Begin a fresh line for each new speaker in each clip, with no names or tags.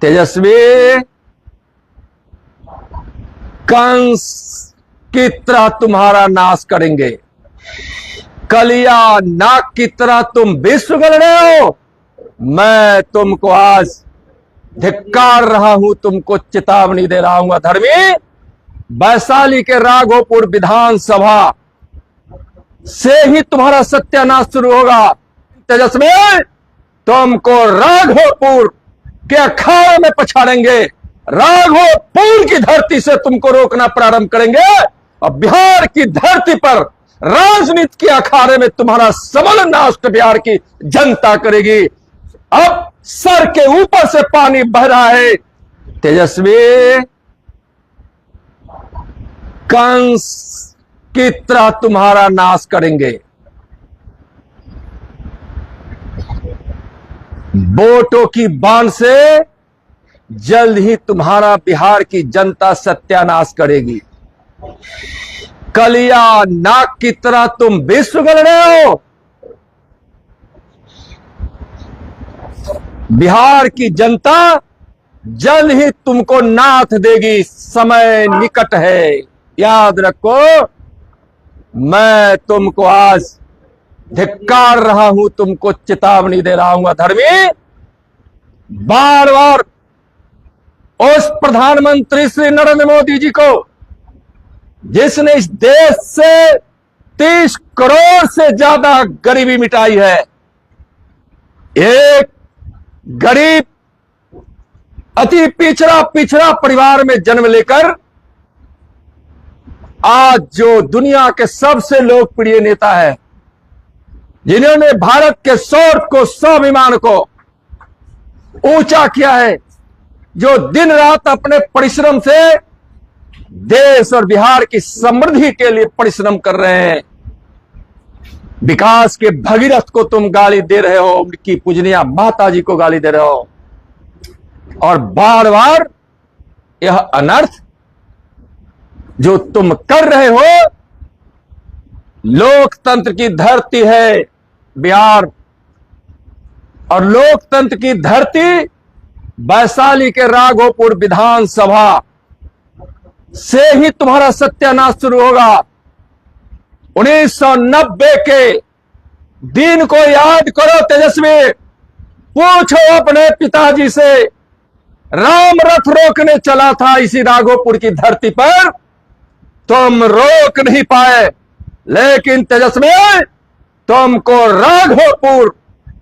तेजस्वी कंस की तरह तुम्हारा नाश करेंगे। कलिया नाग की तरह तुम विश्व गल रहे हो। मैं तुमको आज धिक्कार रहा हूं, तुमको चेतावनी दे रहा हूं। अधर्मी, वैशाली के राघोपुर विधानसभा से ही तुम्हारा सत्यानाश शुरू होगा। तेजस्वी, तुमको राघोपुर के अखाड़े में पछाड़ेंगे। राघोपुर की धरती से तुमको रोकना प्रारंभ करेंगे और बिहार की धरती पर राजनीति के अखाड़े में तुम्हारा सबल नाश बिहार की जनता करेगी। अब सर के ऊपर से पानी बह रहा है। तेजस्वी कंस की तरह तुम्हारा नाश करेंगे। वोटों की बाण से जल्द ही तुम्हारा बिहार की जनता सत्यानाश करेगी। कलिया नाग की तरह तुम विश्व गल रहे हो। बिहार की जनता जल्द ही तुमको नाथ देगी। समय निकट है, याद रखो। मैं तुमको आज धिक्कार रहा हूं, तुमको चेतावनी दे रहा हूं। अधर्मी, बार बार उस प्रधानमंत्री श्री नरेंद्र मोदी जी को, जिसने इस देश से 30 करोड़ से ज्यादा गरीबी मिटाई है, एक गरीब अति पिछड़ा परिवार में जन्म लेकर आज जो दुनिया के सबसे लोकप्रिय नेता है, जिन्होंने भारत के शौर्य को, स्वाभिमान को ऊंचा किया है, जो दिन रात अपने परिश्रम से देश और बिहार की समृद्धि के लिए परिश्रम कर रहे हैं। विकास के भगीरथ को तुम गाली दे रहे हो, उनकी पूजनीय माता जी को गाली दे रहे हो, और बार बार यह अनर्थ जो तुम कर रहे हो। लोकतंत्र की धरती है बिहार, और लोकतंत्र की धरती वैशाली के राघोपुर विधानसभा से ही तुम्हारा सत्यानाश शुरू होगा। 1990 के दिन को याद करो तेजस्वी। पूछो अपने पिताजी से, राम रथ रोकने चला था इसी राघोपुर की धरती पर, तुम रोक नहीं पाए। लेकिन तेजस्वी, तुमको राघोपुर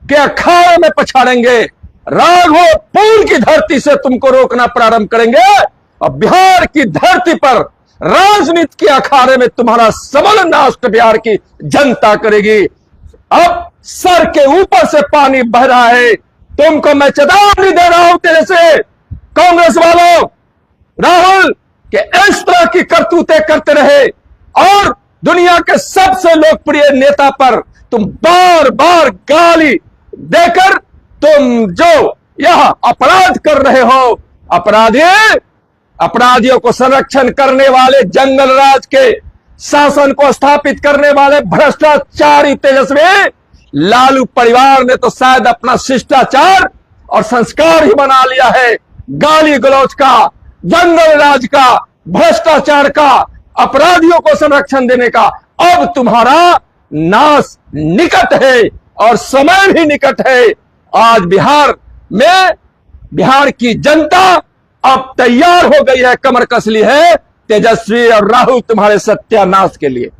के अखाड़े में पछाड़ेंगे। राघोपुर की धरती से तुमको रोकना प्रारंभ करेंगे और बिहार की धरती पर राजनीति के अखाड़े में तुम्हारा सबल नाश बिहार की जनता करेगी। अब सर के ऊपर से पानी बह रहा है। तुमको मैं चेतावनी दे रहा हूं तेरे से, कांग्रेस वालों, राहुल के इस तरह की करतूतें करते रहे और दुनिया के सबसे लोकप्रिय नेता पर तुम बार बार गाली देकर तुम जो यह अपराध कर रहे हो, अपराधियों को संरक्षण करने वाले, जंगल राज के शासन को स्थापित करने वाले भ्रष्टाचारी तेजस्वी लालू परिवार ने तो शायद अपना शिष्टाचार और संस्कार ही बना लिया है। गाली गलौज का, जंगल राज का, भ्रष्टाचार का, अपराधियों को संरक्षण देने का। अब तुम्हारा नाश निकट है और समय भी निकट है। आज बिहार में बिहार की जनता अब तैयार हो गई है, कमर कस ली है तेजस्वी और राहुल तुम्हारे सत्यानाश के लिए।